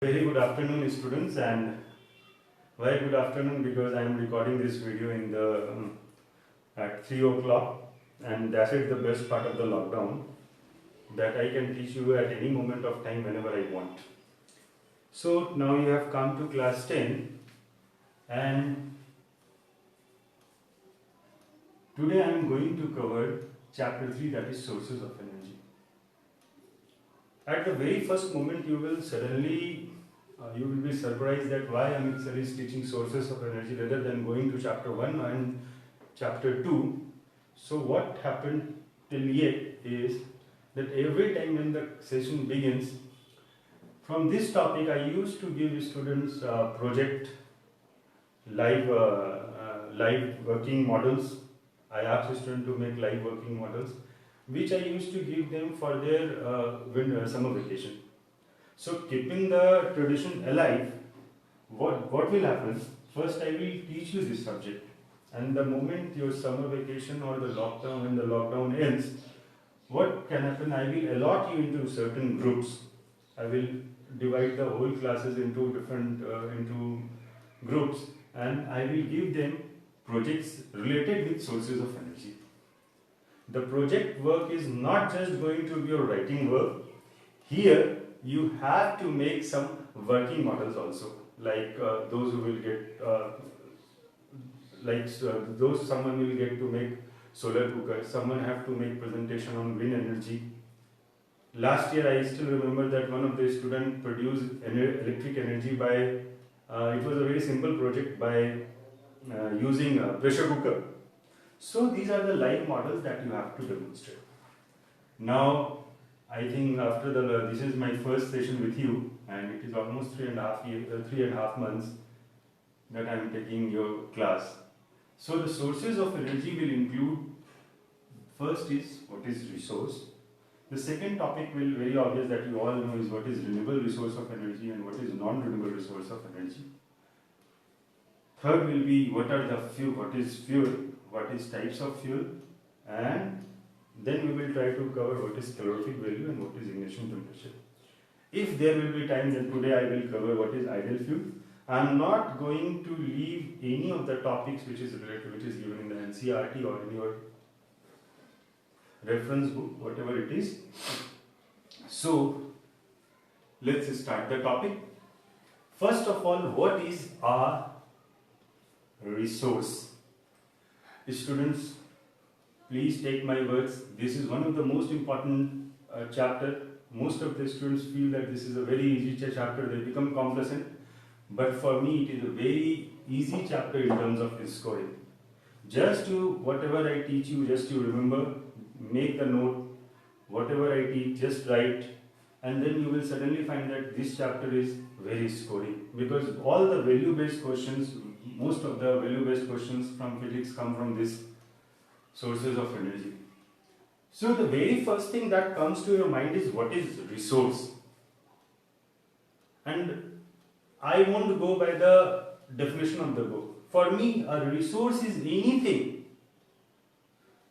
Very good afternoon, students, and why good afternoon? Because I am recording this video in the at 3 o'clock, and that is the best part of the lockdown, that I can teach you at any moment of time whenever I want. So now you have come to class 10, and today I am going to cover chapter 3, that is sources of energy. At the very first moment, you will suddenly you will be surprised that why Amit sir is teaching sources of energy rather than going to chapter 1 and chapter 2. So what happened till yet is that every time when the session begins, from this topic I used to give students project live working models. I asked students to make live working models, which I used to give them for their summer vacation. So keeping the tradition alive, what will happen? First I will teach you this subject, and the moment your summer vacation or the lockdown, when the lockdown ends, what can happen? I will allot you into certain groups. I will divide the whole classes into different into groups, and I will give them projects related with sources of energy. The project work is not just going to be your writing work. Here you have to make some working models also, like those who will get those someone will get to make solar cooker, someone have to make presentation on wind energy. Last year I still remember that one of the students produced electric energy by it was a very simple project by using a pressure cooker. So these are the live models that you have to demonstrate. Now I think after this is my first session with you, and it is almost 3.5 months that I am taking your class. So the sources of energy will include, first is what is resource. The second topic will very obvious that you all know is what is renewable resource of energy and what is non-renewable resource of energy. Third will be what are the fuel, what is fuel, what is types of fuel, and then we will try to cover what is calorific value and what is ignition temperature. If there will be time, then today I will cover what is ideal fuel. I am not going to leave any of the topics which is related, which is given in the NCERT or in your reference book, whatever it is. So let's start the topic. First of all, what is a resource? Students, please take my words. This is one of the most important chapter. Most of the students feel that this is a very easy chapter. They become complacent. But for me, it is a very easy chapter in terms of scoring. Just to whatever I teach you, just to remember, make the note. Whatever I teach, just write, and then you will suddenly find that this chapter is very scoring, because all the value-based questions, most of the value-based questions from physics come from this sources of energy. So the very first thing that comes to your mind is what is resource. And I won't go by the definition of the book. For me, a resource is anything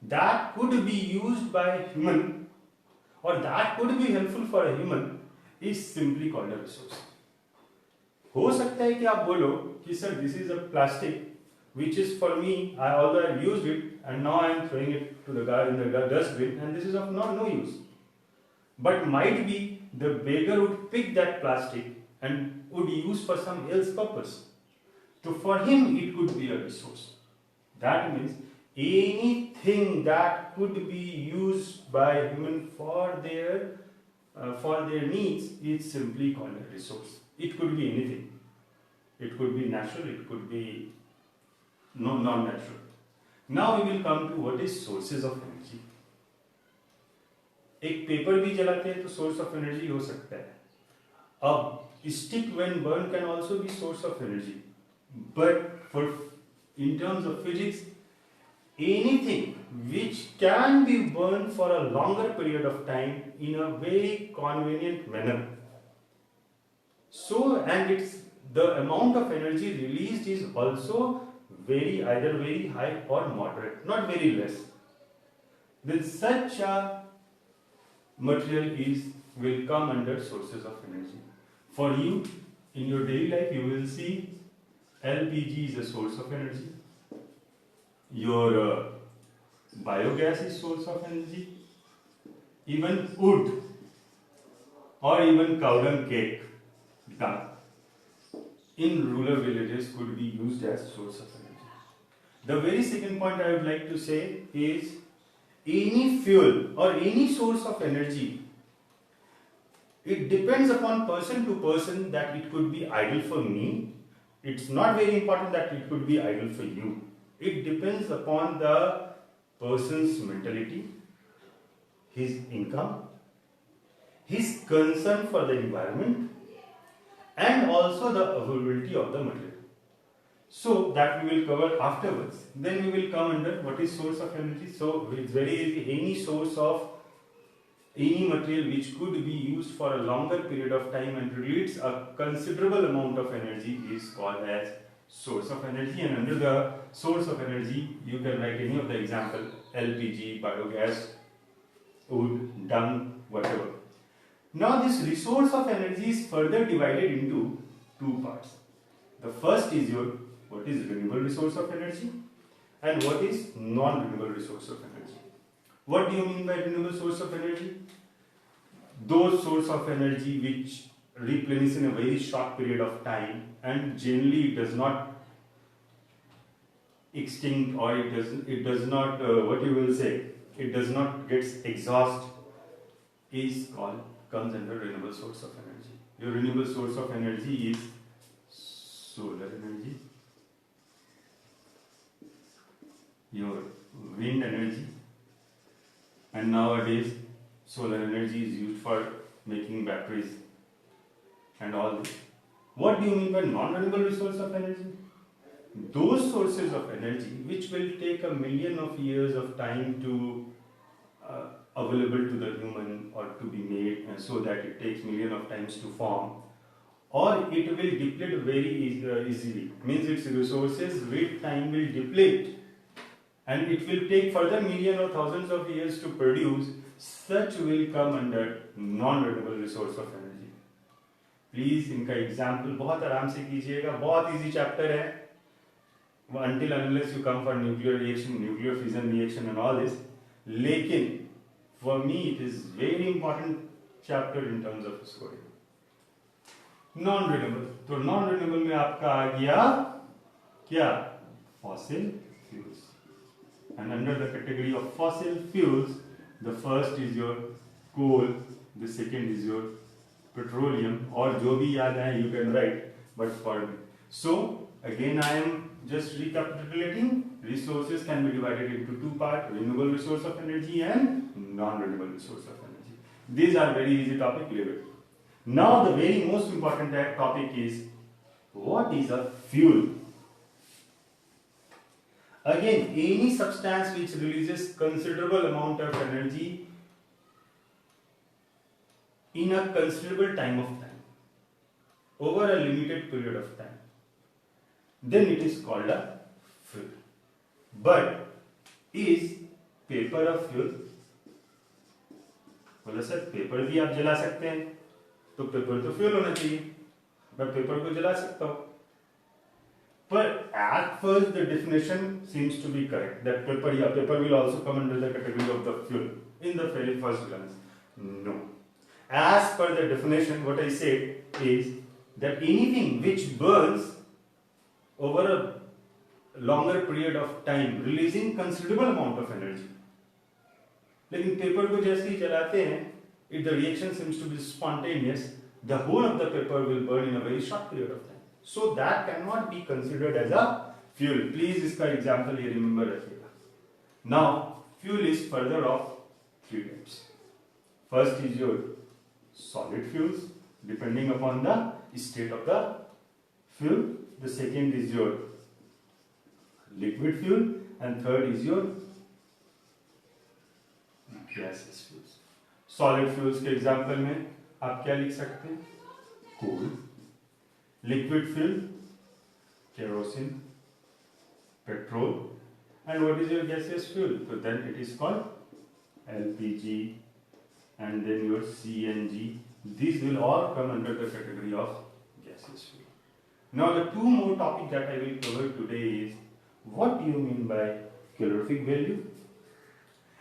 that could be used by a human or that could be helpful for a human is simply called a resource. हो सकता है कि आप बोलो कि sir, this is a plastic which is for me, although I used it and now I am throwing it to the dustbin, and this is of no use. But might be the beggar would pick that plastic and would use for some else purpose. So for him it could be a resource. That means anything that could be used by human for their needs is simply called a resource. It could be anything. It could be natural, it could be non-natural. Now we will come to what is sources of energy. एक paper भी जलाते हैं तो source of energy हो सकता है. A stick when burned can also be source of energy. But in terms of physics, anything which can be burned for a longer period of time in a very convenient manner. So, and the amount of energy released is also either very high or moderate, not very less. Then such a material will come under sources of energy. For you, in your daily life, you will see LPG is a source of energy. Your biogas is source of energy. Even wood or even cow dung cake dung in rural villages could be used as source of energy. The very second point I would like to say is any fuel or any source of energy, it depends upon person to person that it could be ideal for me. It's not very important that it could be ideal for you. It depends upon the person's mentality, his income, his concern for the environment, and also the availability of the material. So that we will cover afterwards. Then we will come under what is source of energy. So it's very easy. Any source of any material which could be used for a longer period of time and release a considerable amount of energy is called as source of energy. And under the source of energy, you can write any of the example: LPG, biogas, wood, dung, whatever. Now this resource of energy is further divided into two parts. The first is your what is renewable resource of energy and what is non-renewable resource of energy. What do you mean by renewable source of energy? Those source of energy which replenish in a very short period of time and generally does not extinct, or it does not it does not gets exhaust, is called comes under renewable source of energy. Your renewable source of energy is solar energy, your wind energy, and nowadays solar energy is used for making batteries and all this. What do you mean by non-renewable resource of energy? Those sources of energy which will take a million of years of time to available to the human or to be made, so that it takes million of times to form, or it will deplete very easily, means its resources with time will deplete and it will take further million or thousands of years to produce, such will come under non-renewable resource of energy. Please इनका example बहुत आराम से कीजिएगा, बहुत easy chapter है. Until unless you come for nuclear reaction, nuclear fission reaction and all this, लेकिन for me it is very important chapter in terms of scoring. Non-renewable, तो non-renewable में आपका आ गया क्या? Fossil fuels. And under the category of fossil fuels, the first is your coal, the second is your petroleum, और जो भी याद है you can write, but for so again I am just recapitulating. Resources can be divided into two parts: renewable resource of energy and non-renewable resource of energy. These are very easy topic, leave it. Now the very most important topic is what is a fuel. Again, any substance which releases considerable amount of energy in a considerable time of time, over a limited period of time, then it is called a fuel. But is paper a fuel? बोला sir paper भी आप जला सकते हैं, तो paper तो fuel होना चाहिए, मैं पेपर को जला सकता हूं. But at first the definition seems to be correct that paper will also come under the category of the fuel in the very first glance. No. As per the definition, what I said is that anything which burns over a longer period of time releasing considerable amount of energy. लेकिन paper को जैसे ही जलाते हैं, if the reaction seems to be spontaneous, the whole of the paper will burn in a very short period of time. So that cannot be considered as a fuel. Please इसका example ये remember रखिएगा. Now fuel is further of three types. First is your solid fuels, depending upon the state of the fuel. The second is your liquid fuel, and third is your gaseous fuels. Solid fuels के example में आप क्या लिख सकते हैं? Coal. Liquid fuel, kerosene, petrol, and what is your gaseous fuel? So then it is called LPG, and then your CNG, These will all come under the category of gaseous fuel. Now the two more topics that I will cover today is what do you mean by calorific value,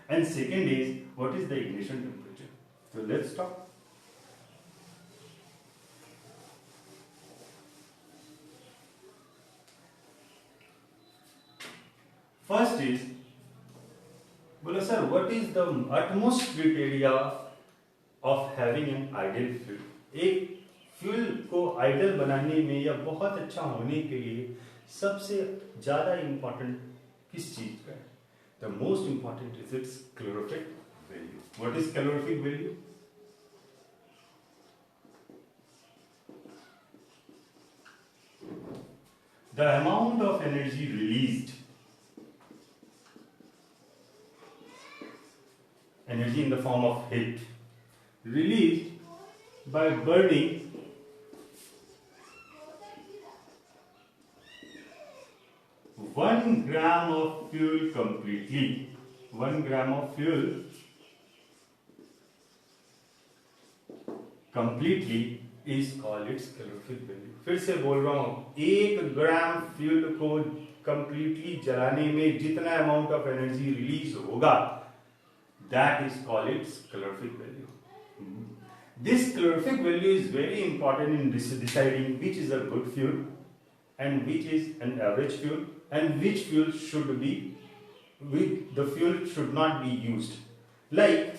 and second is what is the ignition temperature. So let's talk. First is, बोलो sir what is the utmost criteria of having an ideal fuel? एक fuel को idol बनाने में या बहुत अच्छा होने के लिए सबसे ज्यादा इंपॉर्टेंट किस चीज का है? The most important is its calorific value. What is calorific value? The amount of energy released, energy in the form of heat, released by burning one gram of fuel completely. 1 gram of fuel completely is called its calorific value. फिर से बोल रहा हूं, 1 ग्राम fuel को completely जलाने में जितना amount of energy release होगा, that is called its calorific value. This calorific value is very important in deciding which is a good fuel and which is an average fuel, and which fuel should be, the fuel should not be used. Like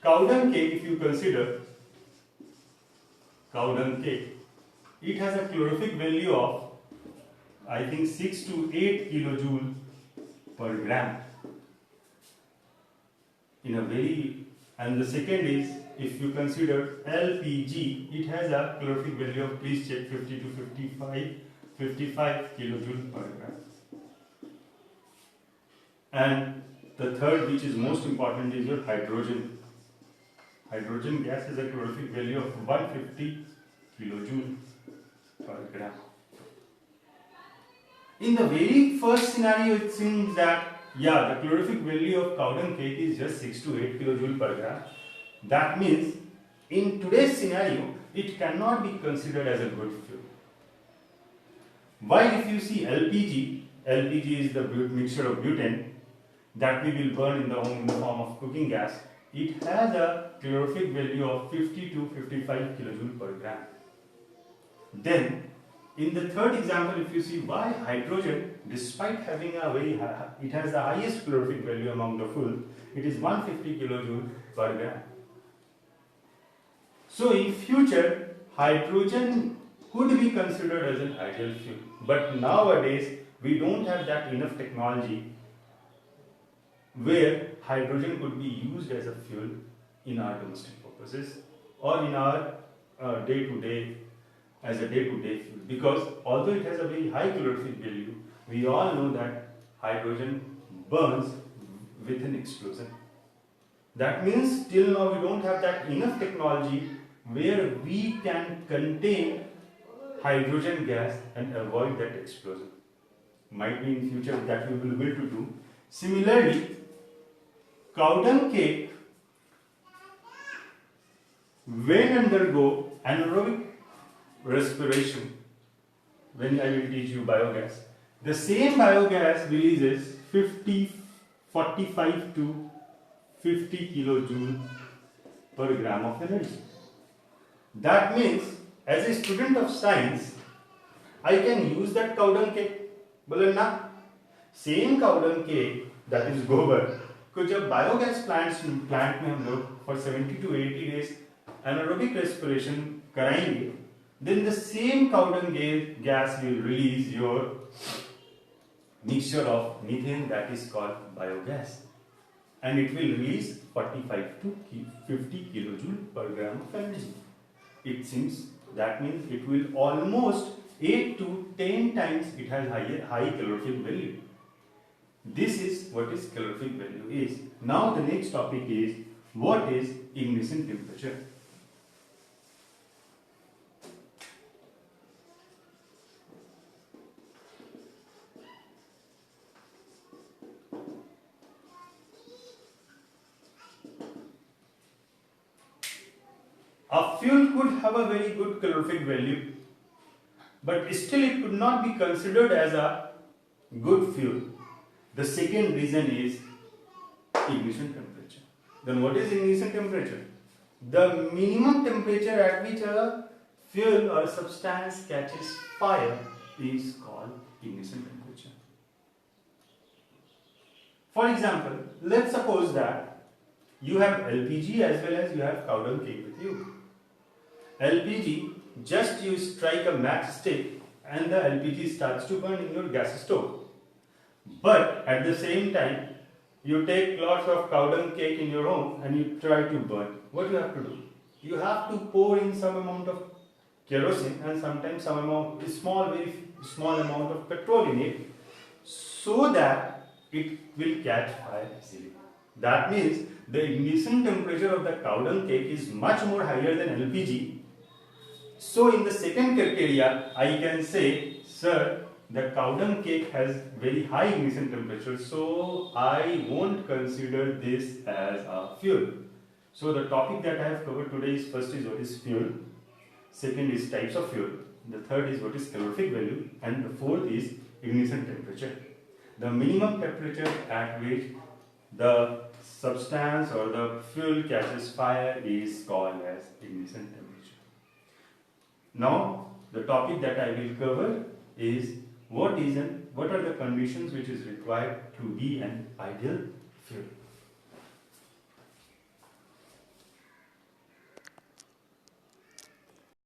cow dung cake, if you consider cow dung cake, it has a calorific value of I think 6 to 8 kilojoule per gram. In a very, and the second is, if you consider LPG, it has a calorific value of, please check, 50 to 55 kilojoule per gram. And the third, which is most important, is your hydrogen. Hydrogen gas has a calorific value of 150 kilojoule per gram. In the very first scenario, it seems that, yeah, the calorific value of cow dung cake is just 6 to 8 kilojoule per gram. That means, in today's scenario, it cannot be considered as a good fuel. While if you see LPG, LPG is the mixture of butane that we will burn in the home in the form of cooking gas. It has a calorific value of 50 to 55 kilojoule per gram. Then, in the third example, if you see why hydrogen, despite having a very high, it has the highest calorific value among the fuel, it is 150 kilojoule per gram. So in future, hydrogen could be considered as an ideal fuel. But nowadays, we don't have that enough technology where hydrogen could be used as a fuel in our domestic purposes or in our day-to-day, as a day-to-day fuel. Because although it has a very high calorific value, we all know that hydrogen burns with an explosion. That means till now we don't have that enough technology where we can contain hydrogen gas and avoid that explosion. Might be in future that we will be able to do. Similarly, cow dung cake, when undergo anaerobic respiration, when I will teach you biogas, the same biogas releases 45 to 50 kilojoule per gram of energy. That means, as a student of science, I can use that cow dung cake. बोले ना, same cow dung cake, that is गोबर, को जब biogas plant में हम लोग for 70 to 80 days anaerobic respiration कराएंगे, then the same cow dung gas will release your mixture of methane that is called biogas, and it will release 45 to 50 kilojoule per gram of energy. It seems that means it will almost 8 to 10 times it has high calorific value. This is what is calorific value is. Now the next topic is what is ignition temperature. A fuel could have a very good calorific value, but still it could not be considered as a good fuel. The second reason is ignition temperature. Then what is ignition temperature? The minimum temperature at which a fuel or substance catches fire is called ignition temperature. For example, let's suppose that you have LPG as well as you have cow dung cake with you. LPG, just you strike a matchstick and the LPG starts to burn in your gas stove. But at the same time, you take lots of cow dung cake in your home and you try to burn. What do you have to do? You have to pour in some amount of kerosene and sometimes some amount, very small amount of petrol in it, so that it will catch fire easily. That means the ignition temperature of the cow dung cake is much more higher than LPG. So in the second criteria, I can say, sir, the cow dung cake has very high ignition temperature, so I won't consider this as a fuel. So the topic that I have covered today is, first is what is fuel, second is types of fuel, the third is what is calorific value, and the fourth is ignition temperature. The minimum temperature at which the substance or the fuel catches fire is called as ignition temperature. Now the topic that I will cover is what are the conditions which is required to be an ideal fuel.